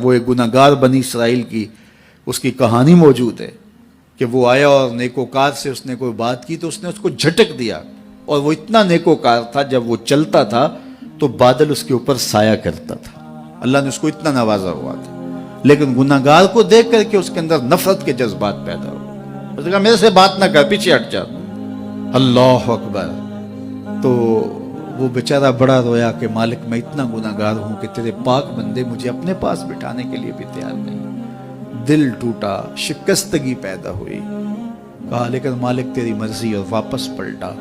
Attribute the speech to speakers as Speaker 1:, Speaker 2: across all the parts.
Speaker 1: وہ ایک گناہگار بنی اسرائیل کی اس کی کہانی موجود ہے کہ وہ آیا اور نیکوکار سے اس نے کوئی بات کی تو اس نے اس کو جھٹک دیا، اور وہ اتنا نیکوکار تھا جب وہ چلتا تھا تو بادل اس کے اوپر سایہ کرتا تھا، اللہ نے اس کو اتنا نوازا ہوا تھا، لیکن گناہگار کو دیکھ کر کے اس کے اندر نفرت کے جذبات پیدا ہوئے، اس نے کہا میرے سے بات نہ کر، پیچھے ہٹ جا، اللہ اکبر۔ تو وہ بیچارہ بڑا رویا کہ مالک میں اتنا گناہگار ہوں کہ تیرے پاک بندے مجھے اپنے پاس بٹھانے کے لیے بھی تیار نہیں۔ دل ٹوٹا، شکستگی پیدا ہوئی، کہا لیکن مالک تیری مرضی، اور واپس پلٹا۔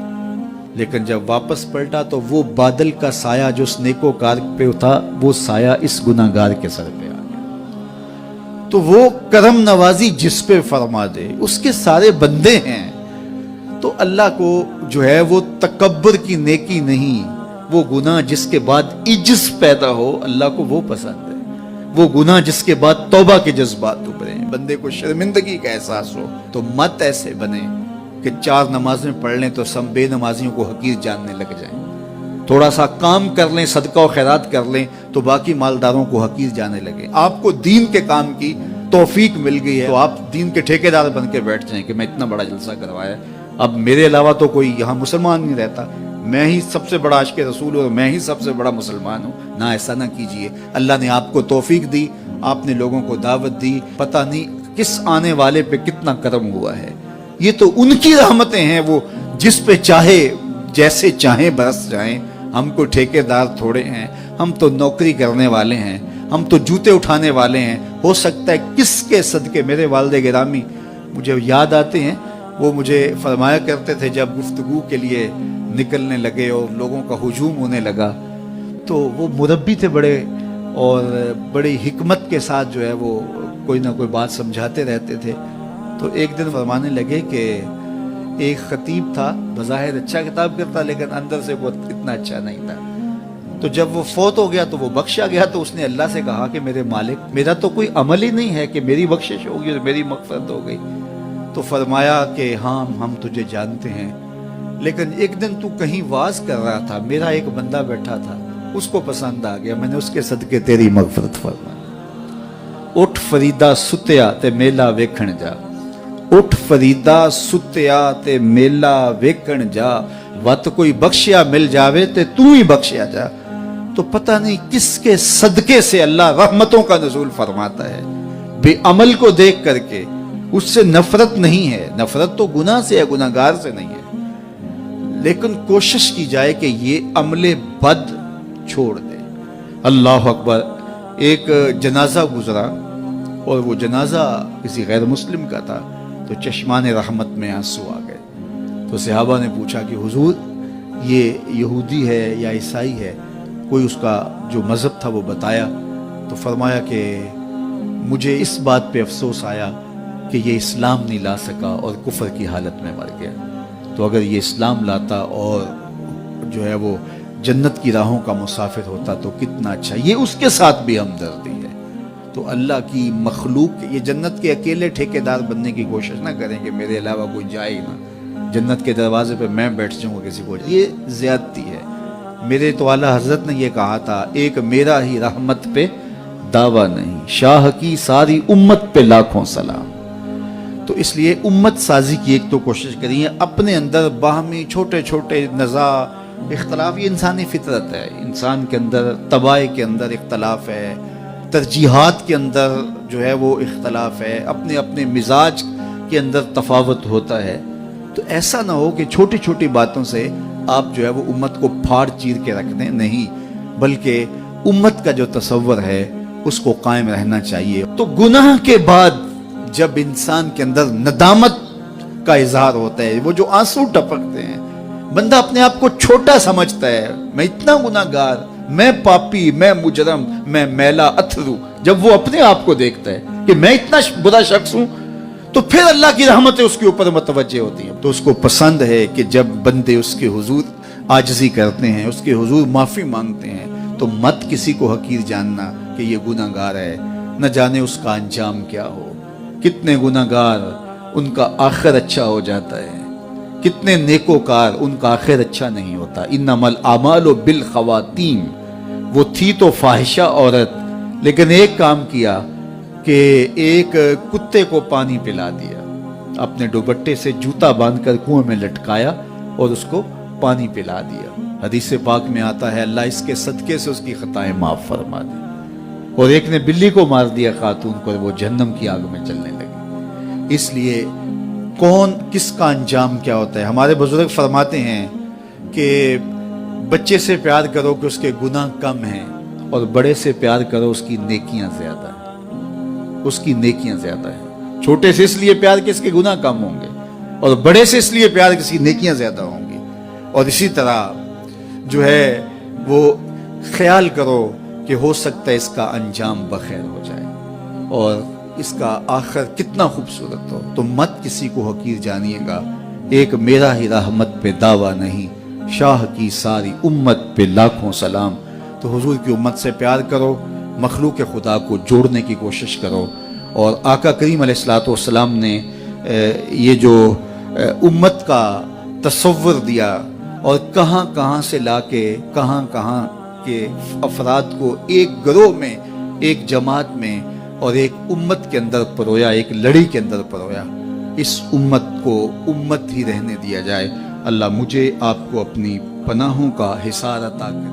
Speaker 1: لیکن جب واپس پلٹا تو وہ بادل کا سایہ جو اس نیکوکار پہ تھا وہ سایہ اس گناہگار کے سر پہ آ گیا۔ تو وہ کرم نوازی جس پہ فرما دے، اس کے سارے بندے ہیں، تو اللہ کو جو ہے وہ تکبر کی نیکی نہیں، وہ گناہ جس کے بعد عجز پیدا ہو اللہ کو وہ پسند ہے، وہ گناہ جس کے بعد توبہ کے جذبات ابھرے، بندے کو شرمندگی کا احساس ہو۔ تو مت ایسے بنے کہ 4 نمازیں پڑھ لیں تو سب بے نمازیوں کو حقیر جاننے لگ جائیں، تھوڑا سا کام کر لیں، صدقہ و خیرات کر لیں تو باقی مالداروں کو حقیر جانے لگے۔ آپ کو دین کے کام کی توفیق مل گئی ہے تو آپ دین کے ٹھیکیدار بن کے بیٹھ جائیں کہ میں اتنا بڑا جلسہ کروایا، اب میرے علاوہ تو کوئی یہاں مسلمان نہیں رہتا، میں ہی سب سے بڑا عاشق رسول ہوں اور میں ہی سب سے بڑا مسلمان ہوں۔ نہ، ایسا نہ کیجئے، اللہ نے آپ کو توفیق دی، آپ نے لوگوں کو دعوت دی، پتہ نہیں کس آنے والے پہ کتنا کرم ہوا ہے، یہ تو ان کی رحمتیں ہیں، وہ جس پہ چاہے جیسے چاہیں برس جائیں۔ ہم کو ٹھیکیدار تھوڑے ہیں، ہم تو نوکری کرنے والے ہیں، ہم تو جوتے اٹھانے والے ہیں، ہو سکتا ہے کس کے صدقے۔ میرے والد گرامی مجھے یاد آتے ہیں، وہ مجھے فرمایا کرتے تھے جب گفتگو کے لیے نکلنے لگے اور لوگوں کا ہجوم ہونے لگا تو وہ مربی تھے بڑے، اور بڑی حکمت کے ساتھ جو ہے وہ کوئی نہ کوئی بات سمجھاتے رہتے تھے۔ تو ایک دن فرمانے لگے کہ ایک خطیب تھا، بظاہر اچھا خطاب کرتا لیکن اندر سے وہ اتنا اچھا نہیں تھا، تو جب وہ فوت ہو گیا تو وہ بخشا گیا، تو اس نے اللہ سے کہا کہ میرے مالک میرا تو کوئی عمل ہی نہیں ہے کہ میری بخشش ہوگی اور میری مغفرت ہو گئی۔ تو فرمایا کہ ہاں ہم تجھے جانتے ہیں، لیکن ایک دن تو کہیں واز کر رہا تھا، میرا ایک بندہ بیٹھا تھا، اس کو پسند آ گیا، میں نے اس کے صدقے تیری مغفرت فرمائی۔ اٹھ فریدا ستیا تے میلا ویکھن جا، اٹھ فریدا ستیا تے میلا ویکھن جا، وت کوئی بخشیا مل جاوے تے تو ہی بخشیا جا۔ تو پتہ نہیں کس کے صدقے سے اللہ رحمتوں کا نزول فرماتا ہے، بے عمل کو دیکھ کر کے اس سے نفرت نہیں ہے، نفرت تو گناہ سے ہے، گناہگار سے نہیں ہے، لیکن کوشش کی جائے کہ یہ عمل بد چھوڑ دے۔ اللہ اکبر۔ ایک جنازہ گزرا اور وہ جنازہ کسی غیر مسلم کا تھا، تو چشمان رحمت میں آنسو آ گئے، تو صحابہ نے پوچھا کہ حضور یہ یہودی ہے یا عیسائی ہے، کوئی اس کا جو مذہب تھا وہ بتایا، تو فرمایا کہ مجھے اس بات پہ افسوس آیا کہ یہ اسلام نہیں لا سکا اور کفر کی حالت میں مر گیا، تو اگر یہ اسلام لاتا اور جو ہے وہ جنت کی راہوں کا مسافر ہوتا تو کتنا اچھا۔ یہ اس کے ساتھ بھی ہمدردی ہے۔ تو اللہ کی مخلوق، یہ جنت کے اکیلے ٹھیکیدار بننے کی کوشش نہ کریں کہ میرے علاوہ کوئی جائے ہی نہ، جنت کے دروازے پہ میں بیٹھ جاؤں گا کسی کو، یہ زیادتی ہے۔ میرے تو اعلیٰ حضرت نے یہ کہا تھا، ایک میرا ہی رحمت پہ دعویٰ نہیں، شاہ کی ساری امت پہ لاکھوں سلام۔ تو اس لیے امت سازی کی ایک تو کوشش کریے، اپنے اندر باہمی چھوٹے چھوٹے نزاع اختلاف، یہ انسانی فطرت ہے، انسان کے اندر طباع کے اندر اختلاف ہے، ترجیحات کے اندر جو ہے وہ اختلاف ہے، اپنے اپنے مزاج کے اندر تفاوت ہوتا ہے۔ تو ایسا نہ ہو کہ چھوٹی چھوٹی باتوں سے آپ جو ہے وہ امت کو پھاڑ چیر کے رکھ دیں، نہیں، بلکہ امت کا جو تصور ہے اس کو قائم رہنا چاہیے۔ تو گناہ کے بعد جب انسان کے اندر ندامت کا اظہار ہوتا ہے، وہ جو آنسو ٹپکتے ہیں، بندہ اپنے آپ کو چھوٹا سمجھتا ہے، میں اتنا گناہگار، میں پاپی، میں مجرم، میں میلا اتھرو، جب وہ اپنے آپ کو دیکھتا ہے کہ میں اتنا برا شخص ہوں، تو پھر اللہ کی رحمتیں اس کے اوپر متوجہ ہوتی ہیں۔ تو اس کو پسند ہے کہ جب بندے اس کے حضور عاجزی کرتے ہیں، اس کے حضور معافی مانگتے ہیں، تو مت کسی کو حقیر جاننا کہ یہ گناہگار ہے، نہ جانے اس کا انجام کیا ہو۔ کتنے گناہگار ان کا آخر اچھا ہو جاتا ہے، کتنے نیکوکار ان کا آخر اچھا نہیں ہوتا۔ انما الاعمال بالخواتیم، وہ تھی تو فاحشہ عورت لیکن ایک کام کیا کہ ایک کتے کو پانی پلا دیا، اپنے دوپٹے سے جوتا باندھ کر کنویں میں لٹکایا اور اس کو پانی پلا دیا۔ حدیث پاک میں آتا ہے اللہ اس کے صدقے سے اس کی خطائیں معاف فرما دے۔ اور ایک نے بلی کو مار دیا خاتون کو، وہ جہنم کی آگ میں جلنے لگی۔ اس لیے کون کس کا انجام کیا ہوتا ہے؟ ہمارے بزرگ فرماتے ہیں کہ بچے سے پیار کرو کہ اس کے گناہ کم ہیں، اور بڑے سے پیار کرو اس کی نیکیاں زیادہ ہیں، اس کی نیکیاں زیادہ ہیں۔ چھوٹے سے اس لیے پیار کہ اس کے گناہ کم ہوں گے، اور بڑے سے اس لیے پیار کہ اس کی نیکیاں زیادہ ہوں گی۔ اور اسی طرح جو ہے وہ خیال کرو کہ ہو سکتا ہے اس کا انجام بخیر ہو جائے اور اس کا آخر کتنا خوبصورت ہو۔ تو مت کسی کو حقیر جانیے گا۔ ایک میرا ہی رحمت پہ دعویٰ نہیں، شاہ کی ساری امت پہ لاکھوں سلام۔ تو حضور کی امت سے پیار کرو، مخلوق خدا کو جوڑنے کی کوشش کرو۔ اور آقا کریم علیہ الصلوۃ والسلام نے یہ جو امت کا تصور دیا اور کہاں کہاں سے لا کے کہاں کہاں کے افراد کو ایک گروہ میں، ایک جماعت میں اور ایک امت کے اندر پرویا، ایک لڑی کے اندر پرویا۔ اس امت کو امت ہی رہنے دیا جائے۔ اللہ مجھے آپ کو اپنی پناہوں کا حصار عطا کرے۔